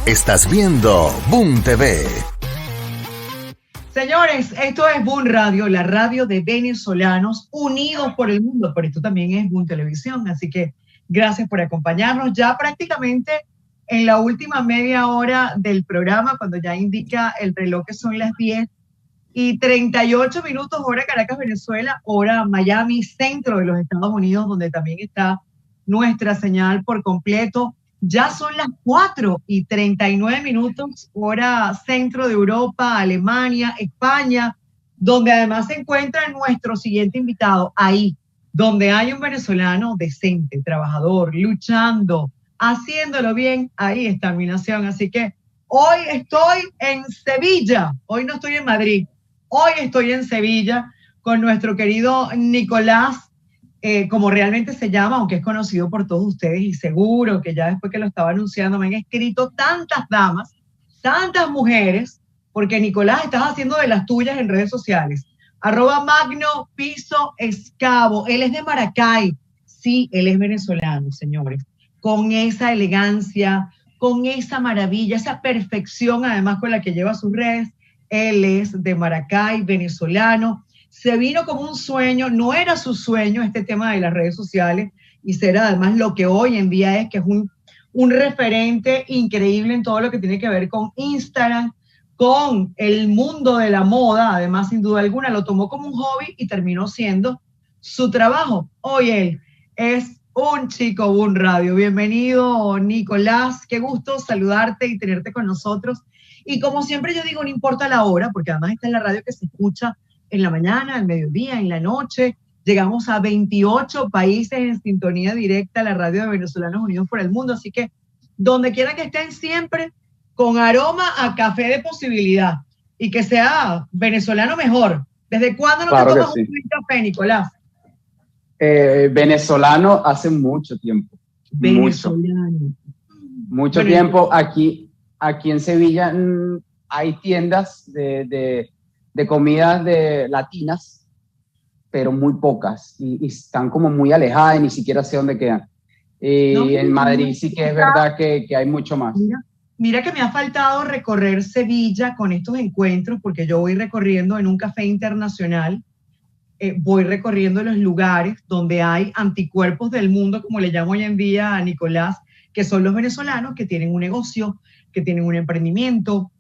Estás viendo Boom TV. Señores, esto es Boom Radio, la radio de venezolanos unidos por el mundo. Por esto también es Boom Televisión. Así que gracias por acompañarnos. Ya prácticamente en la última media hora del programa, cuando ya indica el reloj que son las 10:38, hora Caracas, Venezuela, hora Miami, centro de los Estados Unidos, donde también está nuestra señal por completo. Ya son las 4:39, hora centro de Europa, Alemania, España, donde además se encuentra nuestro siguiente invitado, ahí, donde hay un venezolano decente, trabajador, luchando, haciéndolo bien, ahí está mi nación. Así que hoy estoy en Sevilla, hoy no estoy en Madrid, hoy estoy en Sevilla con nuestro querido Nicolás, como realmente se llama, aunque es conocido por todos ustedes, y seguro que ya después que lo estaba anunciando me han escrito tantas damas, tantas mujeres, porque Nicolás estás haciendo de las tuyas en redes sociales. @Magno_Escavo. Él es de Maracay. Sí, él es venezolano, señores. Con esa elegancia, con esa maravilla, esa perfección además con la que lleva sus redes. Él es de Maracay, venezolano. Se vino como un sueño, no era su sueño este tema de las redes sociales, y será además lo que hoy en día es, que es un referente increíble en todo lo que tiene que ver con Instagram, con el mundo de la moda. Además, sin duda alguna, lo tomó como un hobby y terminó siendo su trabajo. Hoy él es un chico Boom Radio. Bienvenido, Nicolás. Qué gusto saludarte y tenerte con nosotros. Y como siempre yo digo, no importa la hora, porque además esta es la radio que se escucha en la mañana, al mediodía, en la noche. Llegamos a 28 países en sintonía directa, la radio de Venezolanos Unidos por el Mundo. Así que donde quiera que estén, siempre con aroma a café de posibilidad, y que sea venezolano mejor. ¿Desde cuándo no te tomas un café, Nicolás? Venezolano hace mucho tiempo. Venezolano. Mucho tiempo. Aquí en Sevilla hay tiendas de comidas latinas, pero muy pocas, y están como muy alejadas y ni siquiera sé dónde quedan. En Madrid sí que es verdad que hay mucho más. Mira que me ha faltado recorrer Sevilla con estos encuentros, porque yo voy recorriendo en un café internacional, voy recorriendo los lugares donde hay anticuerpos del mundo, como le llamo hoy en día a Nicolás, que son los venezolanos que tienen un negocio, que tienen un emprendimiento,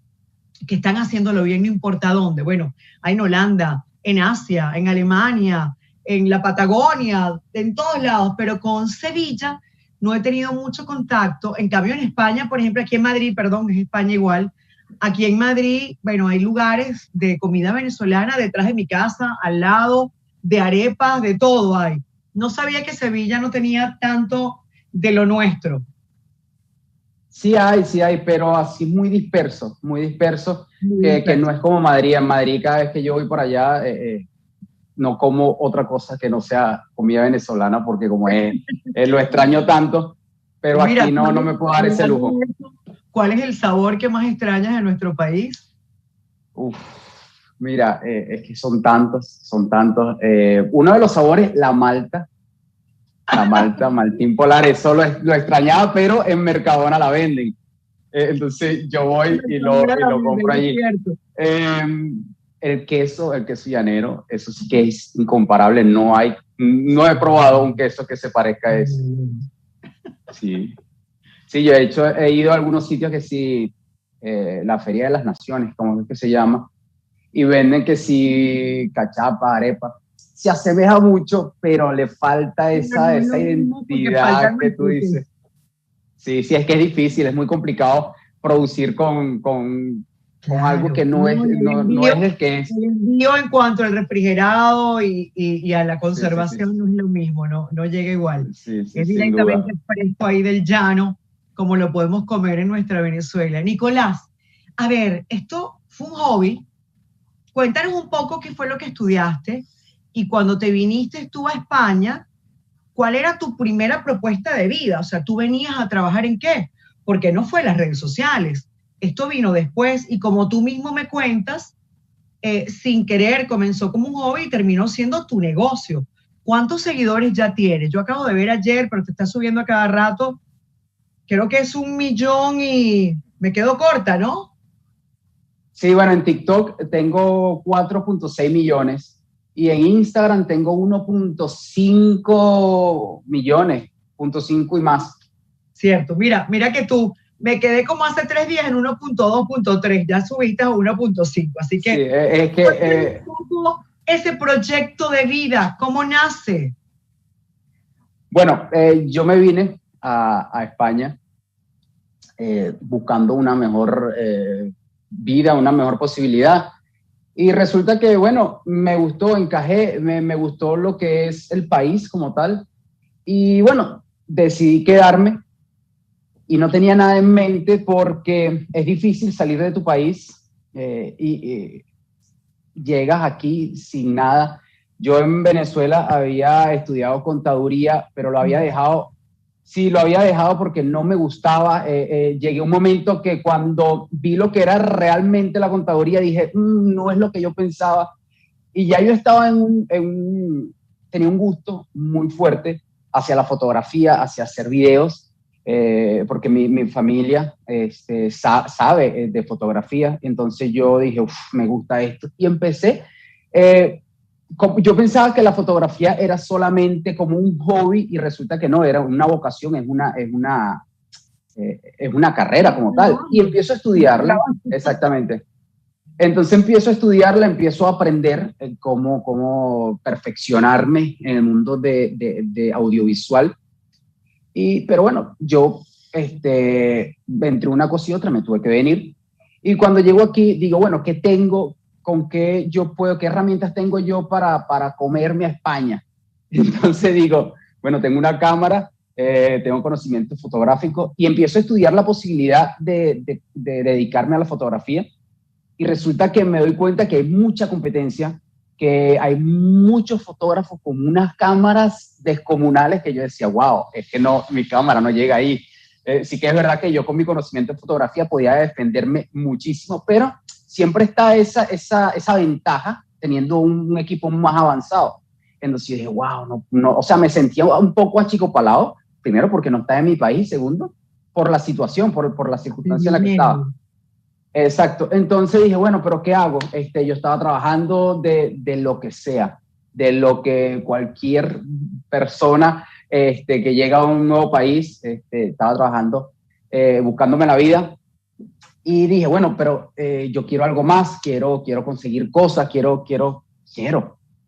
que están haciéndolo bien, no importa dónde. Bueno, hay en Holanda, en Asia, en Alemania, en la Patagonia, en todos lados, pero con Sevilla no he tenido mucho contacto. En cambio, en España, por ejemplo, aquí en Madrid, perdón, es España igual, aquí en Madrid, bueno, hay lugares de comida venezolana detrás de mi casa, al lado, de arepas, de todo hay. No sabía que Sevilla no tenía tanto de lo nuestro. Sí hay, pero así muy disperso, que no es como Madrid. En Madrid, cada vez que yo voy por allá, no como otra cosa que no sea comida venezolana, porque como lo extraño tanto, pero mira, aquí no me puedo dar ese lujo. ¿Cuál es el sabor que más extrañas de nuestro país? Mira, es que son tantos. Uno de los sabores, la malta, Maltín Polar, eso lo extrañaba, pero en Mercadona la venden. Entonces yo voy y lo compro allí. El queso llanero, eso sí que es incomparable. No he probado un queso que se parezca a ese. Sí, yo he ido a algunos sitios que sí, la Feria de las Naciones, como es que se llama, y venden que sí, cachapa, arepa. Se asemeja mucho, pero le falta esa identidad que tú dices. Sí, es que es difícil, es muy complicado producir con algo que no es el que es. El envío en cuanto al refrigerado y a la conservación no es lo mismo, no llega igual. Es directamente fresco ahí del llano, como lo podemos comer en nuestra Venezuela. Nicolás, a ver, esto fue un hobby. Cuéntanos un poco qué fue lo que estudiaste. Y cuando te viniste tú a España, ¿cuál era tu primera propuesta de vida? O sea, ¿tú venías a trabajar en qué? Porque no fue las redes sociales. Esto vino después, y como tú mismo me cuentas, sin querer comenzó como un hobby y terminó siendo tu negocio. ¿Cuántos seguidores ya tienes? Yo acabo de ver ayer, pero te está subiendo a cada rato. Creo que es 1 millón y Me quedo corta, ¿no? Sí, bueno, en TikTok tengo 4.6 millones y en Instagram tengo 1.5 millones, 1.5 y más. Cierto, mira que tú, me quedé como hace 3 días en 1.2.3, ya subiste a 1.5, así Sí, que es que, ese proyecto de vida, ¿cómo nace? bueno, yo me vine a España buscando una mejor vida, una mejor posibilidad. Y resulta que, bueno, me gustó, encajé, me gustó lo que es el país como tal. Y bueno, decidí quedarme y no tenía nada en mente porque es difícil salir de tu país y llegas aquí sin nada. Yo en Venezuela había estudiado contaduría, pero lo había dejado. Sí, lo había dejado porque no me gustaba. Llegué a un momento que cuando vi lo que era realmente la contaduría, dije, no es lo que yo pensaba. Y ya yo estaba tenía un gusto muy fuerte hacia la fotografía, hacia hacer videos, porque mi familia sabe de fotografía. Entonces yo dije, me gusta esto. Y empecé. Yo pensaba que la fotografía era solamente como un hobby y resulta que no, era una vocación, es una carrera como tal. Y empiezo a estudiarla, exactamente. Entonces empiezo a estudiarla, empiezo a aprender cómo perfeccionarme en el mundo de audiovisual. Pero bueno, yo entre una cosa y otra me tuve que venir. Y cuando llego aquí, digo, bueno, ¿qué tengo? ¿Con qué yo puedo? ¿Qué herramientas tengo yo para comerme a España? Entonces digo, bueno, tengo una cámara, tengo conocimiento fotográfico y empiezo a estudiar la posibilidad de dedicarme a la fotografía. Y resulta que me doy cuenta que hay mucha competencia, que hay muchos fotógrafos con unas cámaras descomunales que yo decía, wow, es que no, mi cámara no llega ahí. Sí que es verdad que yo con mi conocimiento de fotografía podía defenderme muchísimo, pero siempre está esa ventaja teniendo un equipo más avanzado. Entonces yo dije, wow, no, o sea, me sentía un poco achicopalado, primero porque no estaba en mi país, segundo, por la situación, por la circunstancia en la que estaba. Exacto. Entonces dije, bueno, pero ¿qué hago? Yo estaba trabajando de lo que sea, de lo que cualquier persona que llega a un nuevo país, estaba trabajando, buscándome la vida. Y dije, bueno, pero yo quiero algo más, quiero conseguir cosas, quiero. O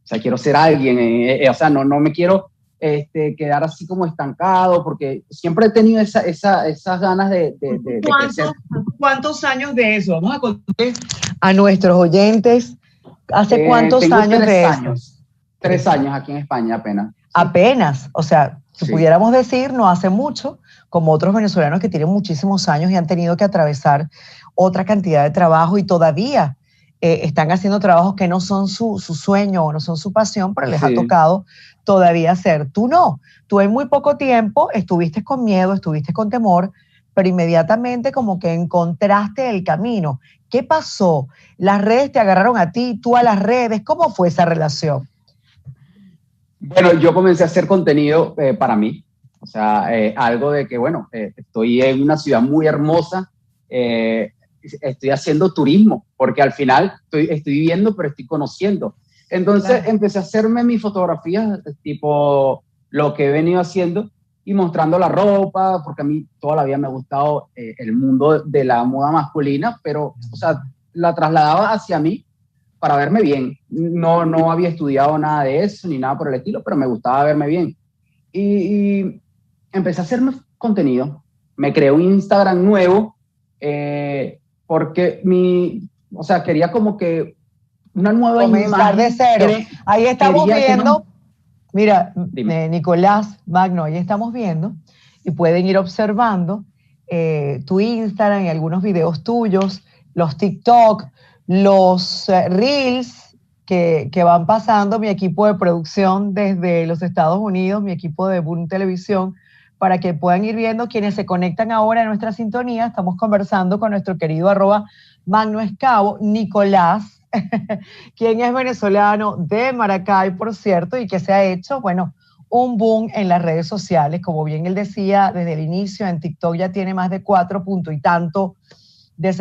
sea, quiero ser alguien, o sea, no me quiero quedar así como estancado, porque siempre he tenido esas ganas de crecer. ¿Cuántos años de eso? Vamos a contar a nuestros oyentes. ¿Hace cuántos tengo años de años, eso? 3 años aquí en España apenas. Sí. Apenas, o sea, si pudiéramos decir, no hace mucho, como otros venezolanos que tienen muchísimos años y han tenido que atravesar otra cantidad de trabajo y todavía están haciendo trabajos que no son su sueño o no son su pasión, pero les ha tocado todavía hacer. Tú no, tú en muy poco tiempo estuviste con miedo, estuviste con temor, pero inmediatamente como que encontraste el camino. ¿Qué pasó? ¿Las redes te agarraron a ti, tú a las redes? ¿Cómo fue esa relación? Bueno, yo comencé a hacer contenido para mí, o sea, algo de que, bueno, estoy en una ciudad muy hermosa, estoy haciendo turismo, porque al final estoy viviendo, pero estoy conociendo. Entonces empecé a hacerme mis fotografías, tipo lo que he venido haciendo y mostrando la ropa, porque a mí toda la vida me ha gustado el mundo de la moda masculina, pero, o sea, la trasladaba hacia mí para verme bien. No había estudiado nada de eso, ni nada por el estilo, pero me gustaba verme bien. Y empecé a hacerme contenido. Me creé un Instagram nuevo, porque o sea, quería como que una nueva comenzar imagen. De cero. Ahí estamos viendo, mira, Nicolás Magno, ahí estamos viendo, y pueden ir observando tu Instagram y algunos videos tuyos, los TikTok, los Reels que van pasando mi equipo de producción desde los Estados Unidos, mi equipo de Boom Televisión, para que puedan ir viendo quienes se conectan ahora en nuestra sintonía. Estamos conversando con nuestro querido @MagnoEscavo, Nicolás, quien es venezolano de Maracay, por cierto, y que se ha hecho, bueno, un boom en las redes sociales. Como bien él decía desde el inicio, en TikTok ya tiene más de 4 punto y tanto de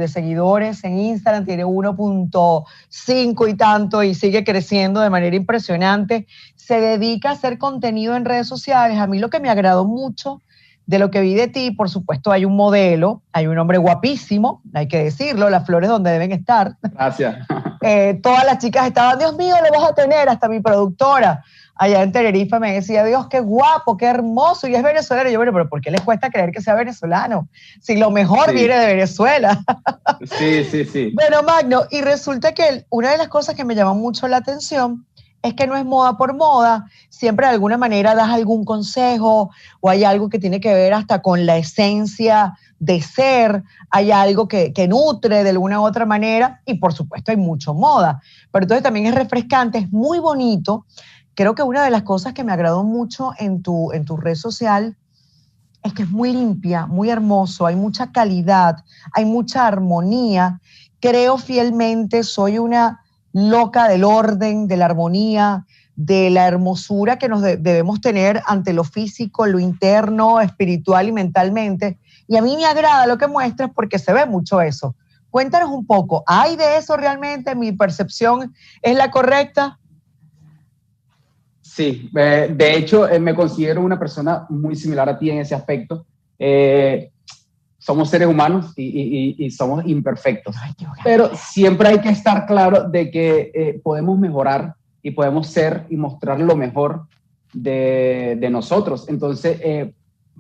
seguidores, en Instagram tiene 1.5 y tanto y sigue creciendo de manera impresionante. Se dedica a hacer contenido en redes sociales. A mí lo que me agradó mucho de lo que vi de ti, por supuesto, hay un modelo, hay un hombre guapísimo, hay que decirlo, las flores donde deben estar. Gracias. Todas las chicas estaban, Dios mío, lo vas a tener, hasta mi productora allá en Tenerife me decía, Dios, qué guapo, qué hermoso, y es venezolano. Y yo, bueno, pero ¿por qué les cuesta creer que sea venezolano? Si lo mejor viene de Venezuela. Sí. Bueno, Magno, y resulta que una de las cosas que me llama mucho la atención es que no es moda por moda, siempre de alguna manera das algún consejo o hay algo que tiene que ver hasta con la esencia de ser, hay algo que nutre de alguna u otra manera y por supuesto hay mucho moda, pero entonces también es refrescante, es muy bonito. Creo que una de las cosas que me agradó mucho en tu red social es que es muy limpia, muy hermoso, hay mucha calidad, hay mucha armonía. Creo fielmente, soy una loca del orden, de la armonía, de la hermosura que nos debemos tener ante lo físico, lo interno, espiritual y mentalmente. Y a mí me agrada lo que muestras porque se ve mucho eso. Cuéntanos un poco, ¿hay de eso realmente? ¿Mi percepción es la correcta? Sí, de hecho me considero una persona muy similar a ti en ese aspecto. Somos seres humanos y somos imperfectos, pero siempre hay que estar claro de que podemos mejorar y podemos ser y mostrar lo mejor de nosotros. Entonces,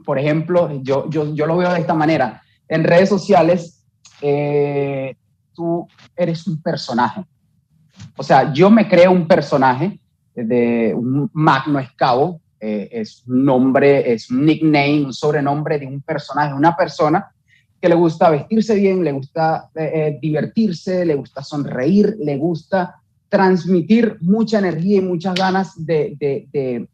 por ejemplo, yo lo veo de esta manera. En redes sociales, tú eres un personaje. O sea, yo me creo un personaje de un Magno Escavo, es un nombre, es un nickname, un sobrenombre de un personaje, una persona que le gusta vestirse bien, le gusta divertirse, le gusta sonreír, le gusta transmitir mucha energía y muchas ganas de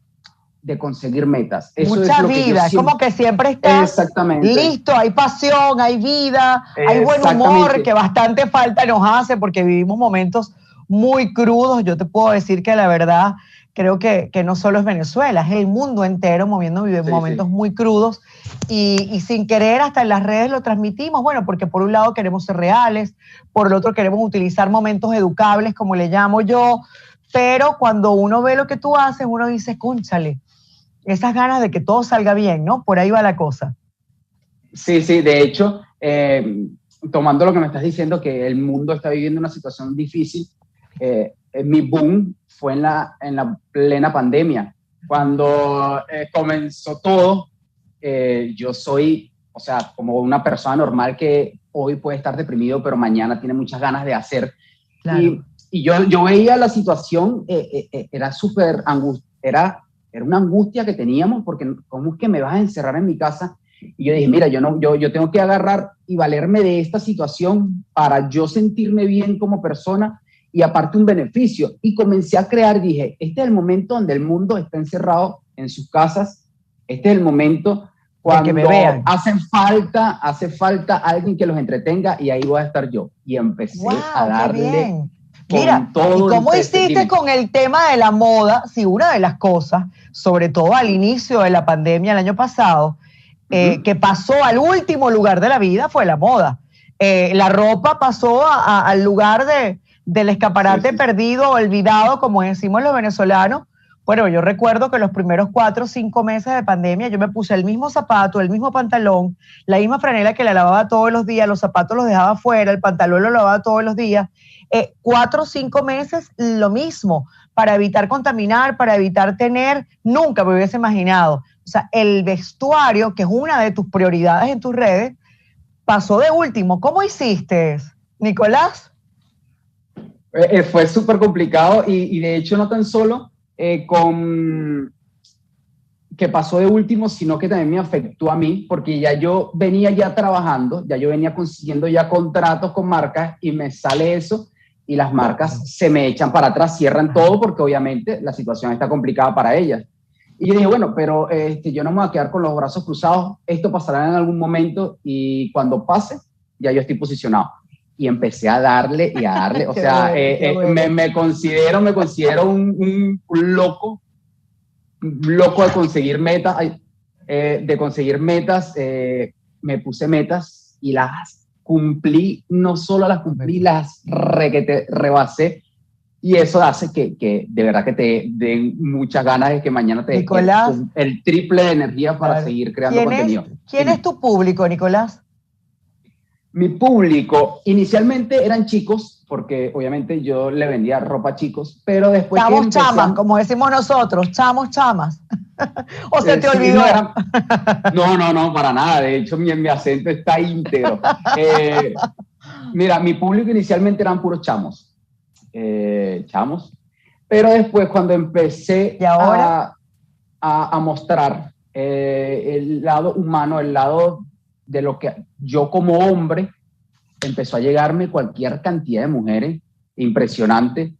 conseguir metas. Eso mucha es lo vida, que es como que siempre estás listo, hay pasión, hay vida, hay buen humor, que bastante falta nos hace porque vivimos momentos muy crudos. Yo te puedo decir que la verdad creo que no solo es Venezuela, es el mundo entero moviendo momentos muy crudos y sin querer hasta en las redes lo transmitimos, bueno, porque por un lado queremos ser reales, por el otro queremos utilizar momentos educables, como le llamo yo, pero cuando uno ve lo que tú haces, uno dice, cónchale, esas ganas de que todo salga bien, ¿no? Por ahí va la cosa. Sí, de hecho, tomando lo que me estás diciendo, que el mundo está viviendo una situación difícil, mi boom fue en la plena pandemia. Cuando comenzó todo, yo soy, o sea, como una persona normal que hoy puede estar deprimido, pero mañana tiene muchas ganas de hacer. Claro. Y yo veía la situación, era súper era una angustia que teníamos, porque ¿cómo es que me vas a encerrar en mi casa? Y yo dije, mira, yo tengo que agarrar y valerme de esta situación para yo sentirme bien como persona y aparte un beneficio. Y comencé a crear, dije, este es el momento donde el mundo está encerrado en sus casas, este es el momento cuando hace falta alguien que los entretenga y ahí voy a estar yo. Y empecé a darle... Mira, ¿y cómo hiciste con el tema de la moda? Si una de las cosas, sobre todo al inicio de la pandemia el año pasado, que pasó al último lugar de la vida fue la moda. La ropa pasó al lugar del escaparate perdido, olvidado, como decimos los venezolanos. Bueno, yo recuerdo que los primeros 4 o 5 meses de pandemia yo me puse el mismo zapato, el mismo pantalón, la misma franela que la lavaba todos los días, los zapatos los dejaba afuera, el pantalón lo lavaba todos los días. 4 o 5 meses lo mismo, para evitar contaminar, para evitar tener, nunca me hubiese imaginado. O sea, el vestuario, que es una de tus prioridades en tus redes, pasó de último. ¿Cómo hiciste, Nicolás? Fue súper complicado y de hecho no tan solo con que pasó de último, sino que también me afectó a mí, porque ya yo venía ya trabajando, ya yo venía consiguiendo ya contratos con marcas y me sale eso y las marcas se me echan para atrás, cierran todo porque obviamente la situación está complicada para ellas. Y yo dije, bueno, pero yo no me voy a quedar con los brazos cruzados, esto pasará en algún momento y cuando pase ya yo estoy posicionado. Y empecé a darle y a darle, o sea, me considero un loco loco de conseguir metas, me puse metas y las cumplí, no solo las cumplí, las rebasé. Y eso hace que de verdad que te den muchas ganas de que mañana te dé el triple de energía para seguir creando contenido. ¿Quién es tu público, Nicolás? Mi público inicialmente eran chicos, porque obviamente yo le vendía ropa a chicos, pero después chamos, chamas, como decimos nosotros, chamos, chamas. ¿O se te olvidó? No, para nada. De hecho, mi acento está íntegro. Mira, mi público inicialmente eran puros chamos. Pero después cuando empecé a mostrar el lado humano, el lado de lo que yo como hombre, empezó a llegarme cualquier cantidad de mujeres, impresionante.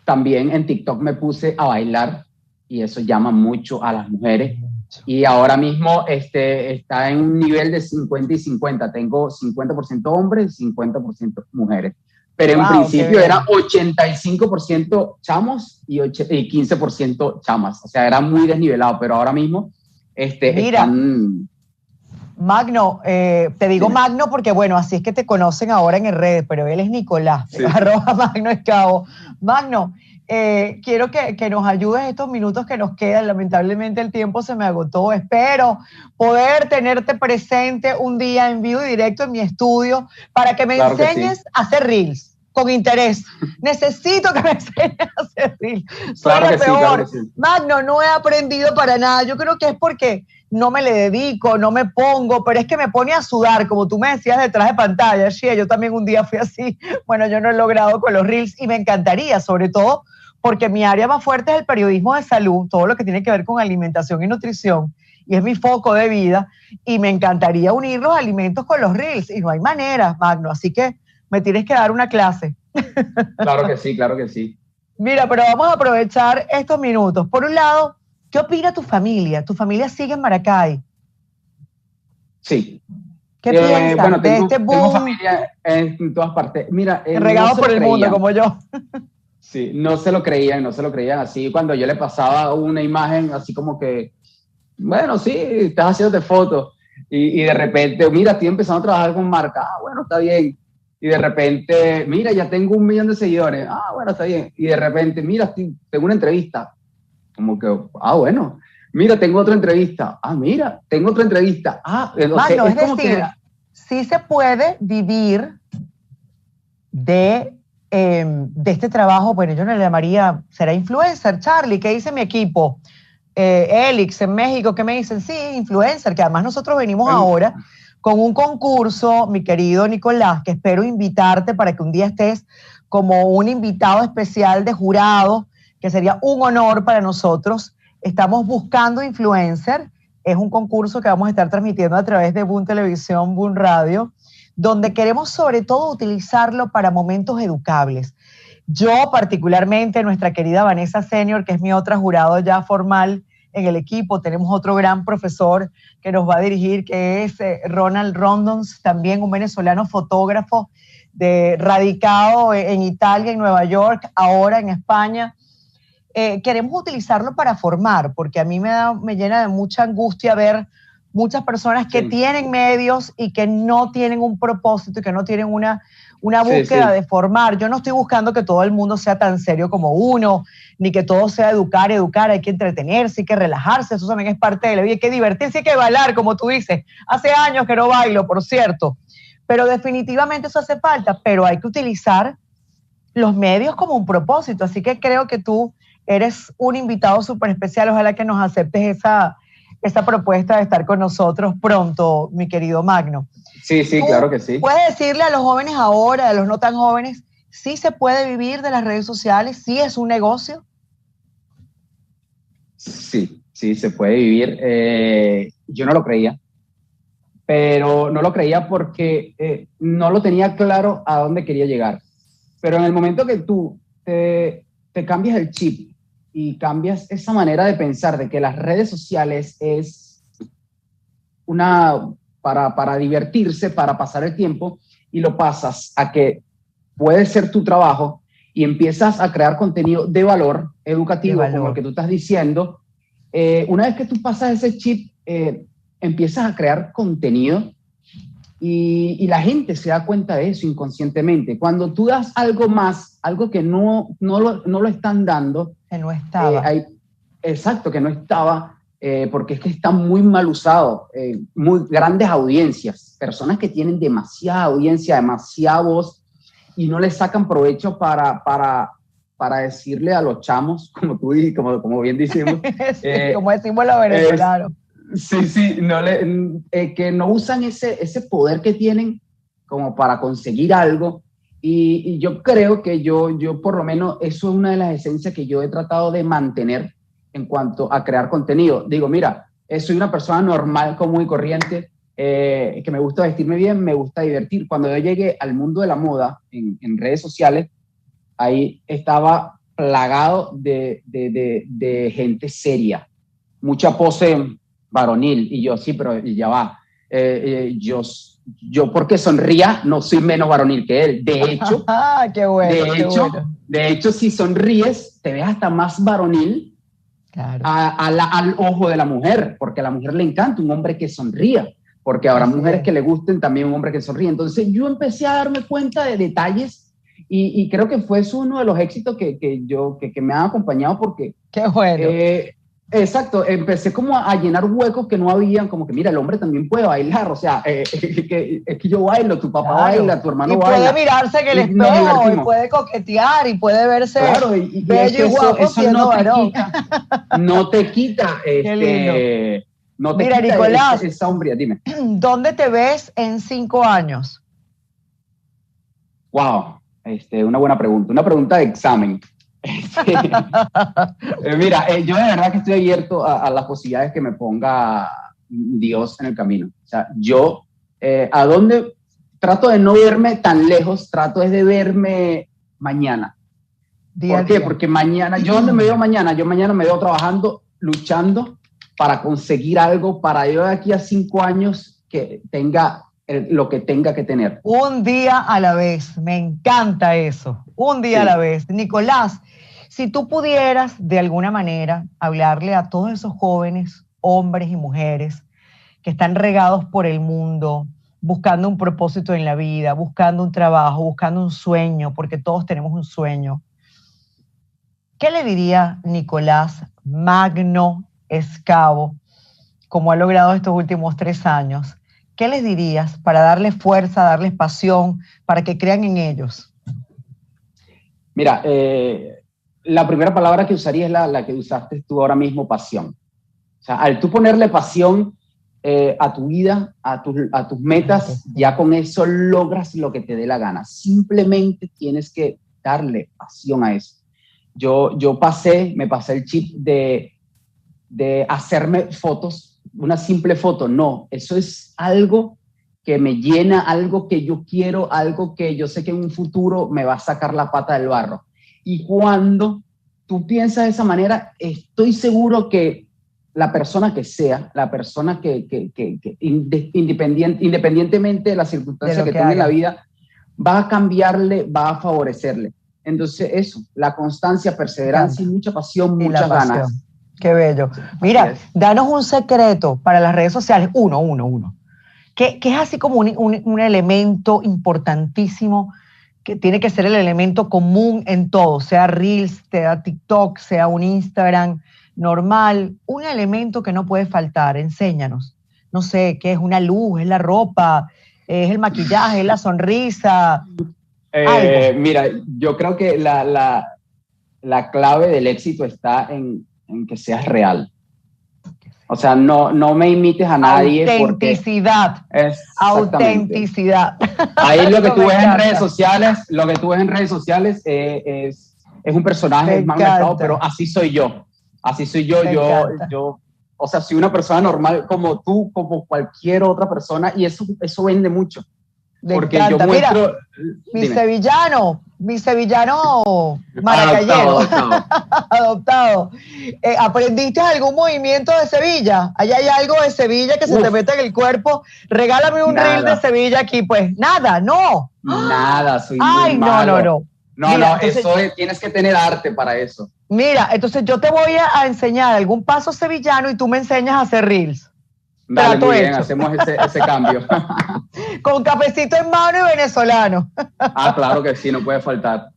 También en TikTok me puse a bailar y eso llama mucho a las mujeres. Y ahora mismo está en un nivel de 50 y 50. Tengo 50% hombres y 50% mujeres. Pero en principio era 85% chamos y 15% chamas. O sea, era muy desnivelado, pero ahora mismo están... Magno, te digo Magno porque, bueno, así es que te conocen ahora en redes, pero él es Nicolás, @MagnoEscavo. Magno, quiero que nos ayudes estos minutos que nos quedan. Lamentablemente el tiempo se me agotó. Espero poder tenerte presente un día en vivo y directo en mi estudio para que me enseñes a hacer reels con interés. Necesito que me enseñes a hacer reels. Soy la peor. Magno, no he aprendido para nada. Yo creo que es porque no me le dedico, no me pongo, pero es que me pone a sudar, como tú me decías detrás de pantalla. Sí, yo también un día fui así. Bueno, yo no he logrado con los reels y me encantaría, sobre todo porque mi área más fuerte es el periodismo de salud, todo lo que tiene que ver con alimentación y nutrición, y es mi foco de vida, y me encantaría unir los alimentos con los reels, y no hay manera, Magno, así que me tienes que dar una clase. Claro que sí, claro que sí. Mira, pero vamos a aprovechar estos minutos. Por un lado, ¿qué opina tu familia? ¿Tu familia sigue en Maracay? Sí. ¿Qué piensas bueno, de este boom? Tengo familia en todas partes. Mira, regado por el mundo, como yo. Sí, no se lo creían así. Cuando yo le pasaba una imagen así como que, bueno, sí, estás haciéndote fotos. Y de repente, mira, estoy empezando a trabajar con marca. Ah, bueno, está bien. Y de repente, mira, ya tengo 1 millón de seguidores. Ah, bueno, está bien. Y de repente, mira, tengo una entrevista. Como que, bueno. Mira, tengo otra entrevista. Ah, mira, tengo otra entrevista. Magno, es decir, sí se puede vivir de este trabajo. Bueno, yo no le llamaría, será influencer. Charlie, ¿qué dice mi equipo? Elix en México, ¿qué me dicen? Sí, influencer, que además nosotros venimos ahora con un concurso, mi querido Nicolás, que espero invitarte para que un día estés como un invitado especial de jurado, que sería un honor para nosotros. Estamos buscando influencer. Es un concurso que vamos a estar transmitiendo a través de Boom Televisión, Boom Radio, donde queremos sobre todo utilizarlo para momentos educables. Yo particularmente, nuestra querida Vanessa Senior, que es mi otra jurado ya formal en el equipo, tenemos otro gran profesor que nos va a dirigir, que es Ronald Rondons, también un venezolano fotógrafo radicado en Italia, en Nueva York, ahora en España. Queremos utilizarlo para formar, porque a mí me llena de mucha angustia ver muchas personas que tienen medios y que no tienen un propósito y que no tienen una búsqueda de formar. Yo no estoy buscando que todo el mundo sea tan serio como uno, ni que todo sea educar, hay que entretenerse, hay que relajarse, eso también es parte de la vida, hay que divertirse, hay que bailar, como tú dices. Hace años que no bailo, por cierto, pero definitivamente eso hace falta, pero hay que utilizar los medios como un propósito, así que creo que tú eres un invitado súper especial, ojalá que nos aceptes esa propuesta de estar con nosotros pronto, mi querido Magno. Sí, claro que sí. ¿Puedes decirle a los jóvenes ahora, a los no tan jóvenes, sí se puede vivir de las redes sociales, sí es un negocio? Sí, se puede vivir. Yo no lo creía, pero no lo creía porque no lo tenía claro a dónde quería llegar. Pero en el momento que tú te cambias el chip y cambias esa manera de pensar de que las redes sociales es para divertirse, para pasar el tiempo, y lo pasas a que puede ser tu trabajo y empiezas a crear contenido de valor educativo, como el que tú estás diciendo, una vez que tú pasas ese chip, empiezas a crear contenido y la gente se da cuenta de eso inconscientemente. Cuando tú das algo más, algo que no lo están dando. Que no estaba. Exacto, que no estaba, porque es que está muy mal usado. Muy grandes audiencias, personas que tienen demasiada audiencia, demasiada voz, y no les sacan provecho para decirle a los chamos, como bien decimos. Sí, como decimos los venezolanos. Sí, que no usan ese poder que tienen como para conseguir algo. Y yo creo que yo por lo menos, eso es una de las esencias que yo he tratado de mantener en cuanto a crear contenido. Digo, mira, soy una persona normal, común y corriente, que me gusta vestirme bien, me gusta divertir. Cuando yo llegué al mundo de la moda en redes sociales, ahí estaba plagado de gente seria, mucha pose varonil, y yo, sí, pero ya va, yo porque sonría no soy menos varonil que él. De hecho, qué bueno, de hecho, si sonríes, te ves hasta más varonil. Claro. Al ojo de la mujer, porque a la mujer le encanta un hombre que sonría, porque habrá mujeres que le gusten también un hombre que sonríe. Entonces yo empecé a darme cuenta de detalles y creo que fue eso uno de los éxitos que me han acompañado, porque... ¡Qué bueno! Exacto, empecé como a llenar huecos que no habían, como que mira, el hombre también puede bailar, o sea, es que yo bailo, tu papá baila, tu hermano baila. Y puede mirarse en el espejo, y puede coquetear, y puede verse bello y guapo siendo varón. No te quita, no te mira, quita Nicolás, esa hombría, dime. ¿Dónde te ves en 5 años? Wow, una buena pregunta, una pregunta de examen. Mira, yo de verdad que estoy abierto a las posibilidades que me ponga Dios en el camino. O sea, yo a dónde trato de no verme tan lejos, trato es de verme mañana. ¿Por qué? Porque mañana, yo donde me veo mañana, yo mañana me veo trabajando, luchando para conseguir algo, para yo de aquí a 5 años que tenga lo que tenga que tener. Un día a la vez, me encanta eso, un día a la vez. Nicolás, si tú pudieras de alguna manera hablarle a todos esos jóvenes, hombres y mujeres, que están regados por el mundo, buscando un propósito en la vida, buscando un trabajo, buscando un sueño, porque todos tenemos un sueño, ¿qué le diría Nicolás Magno Escavo, como ha logrado estos últimos 3 años? ¿Qué les dirías para darles fuerza, darles pasión, para que crean en ellos? Mira, la primera palabra que usaría es la que usaste tú ahora mismo, pasión. O sea, al tú ponerle pasión a tu vida, a tus metas, ya con eso logras lo que te dé la gana. Simplemente tienes que darle pasión a eso. Yo me pasé el chip de hacerme fotos, una simple foto. No, eso es algo que me llena, algo que yo quiero, algo que yo sé que en un futuro me va a sacar la pata del barro. Y cuando tú piensas de esa manera, estoy seguro que la persona que sea, la persona que independientemente de las circunstancias que tenga en la vida, va a cambiarle, va a favorecerle. Entonces eso, la constancia, perseverancia y mucha pasión, muchas ganas. Qué bello. Mira, danos un secreto para las redes sociales, uno. Que es así como un elemento importantísimo, que tiene que ser el elemento común en todo, sea Reels, sea TikTok, sea un Instagram normal, un elemento que no puede faltar. Enséñanos. No sé, ¿qué es? Una luz, es la ropa, es el maquillaje, es la sonrisa. Mira, yo creo que la clave del éxito está en que seas real. O sea, no me imites a nadie. Autenticidad. Autenticidad. Ahí lo que tú ves en redes sociales, es un personaje, es magnificado, pero así soy yo. Así soy yo. Yo, o sea, soy una persona normal como tú, como cualquier otra persona, y eso vende mucho. Porque yo muestro... Mira, mi sevillano maracayero. Adoptado. ¿Aprendiste algún movimiento de Sevilla? ¿Allá hay algo de Sevilla que se te mete en el cuerpo? Regálame un reel de Sevilla aquí, pues. Nada, no. Nada, soy muy malo. No. No, Mira, no, entonces, eso es, tienes que tener arte para eso. mira, entonces yo te voy a enseñar algún paso sevillano y tú me enseñas a hacer reels. Dale, Trato muy bien, hecho. hacemos ese cambio. Con cafecito en mano y venezolano. Claro que sí, no puede faltar.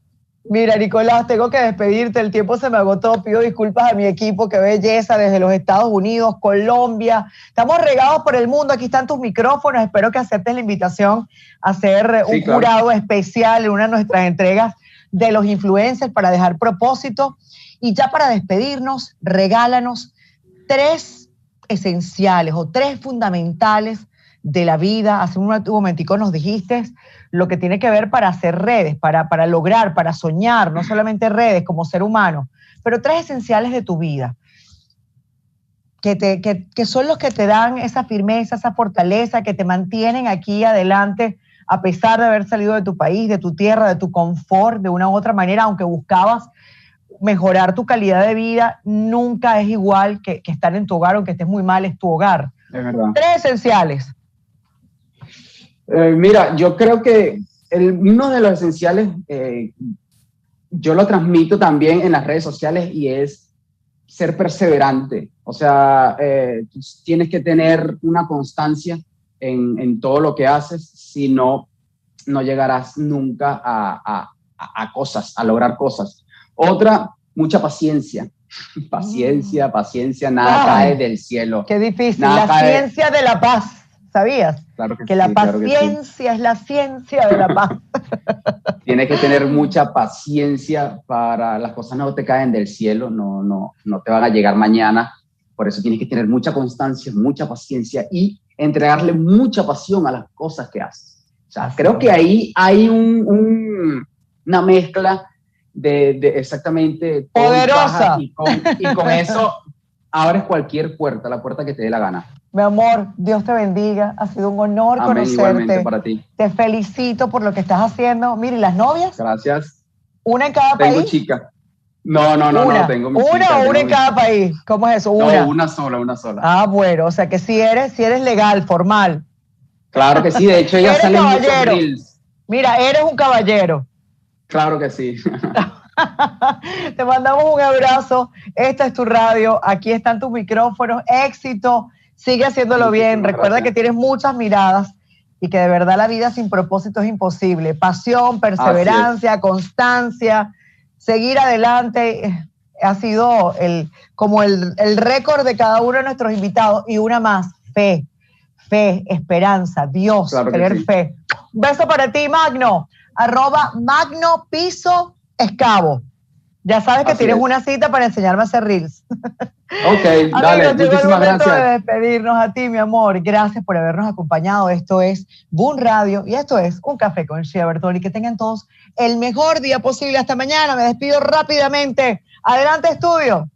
Mira, Nicolás, tengo que despedirte, el tiempo se me agotó, pido disculpas a mi equipo, qué belleza, desde los Estados Unidos, Colombia, estamos regados por el mundo, aquí están tus micrófonos, espero que aceptes la invitación a ser un jurado especial en una de nuestras entregas de los influencers para dejar propósito. Y ya para despedirnos, regálanos 3 esenciales o 3 fundamentales de la vida. Hace un momentico nos dijiste lo que tiene que ver para hacer redes, para lograr, para soñar, no solamente redes como ser humano, pero 3 esenciales de tu vida, que son los que te dan esa firmeza, esa fortaleza, que te mantienen aquí adelante a pesar de haber salido de tu país, de tu tierra, de tu confort, de una u otra manera, aunque buscabas mejorar tu calidad de vida, nunca es igual que estar en tu hogar, aunque estés muy mal, es tu hogar. Es verdad. 3 esenciales. Mira, yo creo que uno de los esenciales, yo lo transmito también en las redes sociales y es ser perseverante. O sea, tienes que tener una constancia en todo lo que haces, si no, no llegarás nunca a cosas, a lograr cosas. Otra, mucha paciencia. Paciencia, nada cae del cielo. Qué difícil, nada la ciencia de la paz. ¿Sabías? Claro que que sí, la paciencia claro que sí. es la ciencia de la paz. Tienes que tener mucha paciencia para las cosas no te caen del cielo, no te van a llegar mañana. Por eso tienes que tener mucha constancia, mucha paciencia y entregarle mucha pasión a las cosas que haces. O sea, creo que ahí hay una mezcla de exactamente poderosa. Y con eso abres cualquier puerta, la puerta que te dé la gana. Mi amor, Dios te bendiga. Ha sido un honor conocerte. Igualmente para ti. Te felicito por lo que estás haciendo. Mira, ¿y las novias? Gracias. ¿Una en cada país? Tengo chica. No, tengo mi ¿Una chica, o una en cada país? ¿Cómo es eso? ¿Una? No, una sola. Ah, bueno, o sea que si eres legal, formal. Claro que sí, de hecho ella sale en muchos reels. Mira, eres un caballero. Claro que sí. Te mandamos un abrazo. Esta es tu radio. Aquí están tus micrófonos. Éxito. Sigue haciéndolo bien. Recuerda que tienes muchas miradas y que de verdad la vida sin propósito es imposible. Pasión, perseverancia, constancia, seguir adelante ha sido el récord de cada uno de nuestros invitados. Y una más, fe, esperanza, Dios, claro tener fe. Un beso para ti, Magno. @MagnoPisoEscavo. Ya sabes que tienes una cita para enseñarme a hacer reels. Ok, dale, amigos, llegó el momento gracias. de despedirnos. A ti, mi amor. Gracias por habernos acompañado. Esto es Boom Radio y esto es Un Café con Shea Bertoli. Que tengan todos el mejor día posible. Hasta mañana. Me despido rápidamente. Adelante, estudio.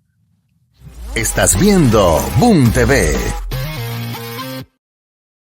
Estás viendo Boom TV.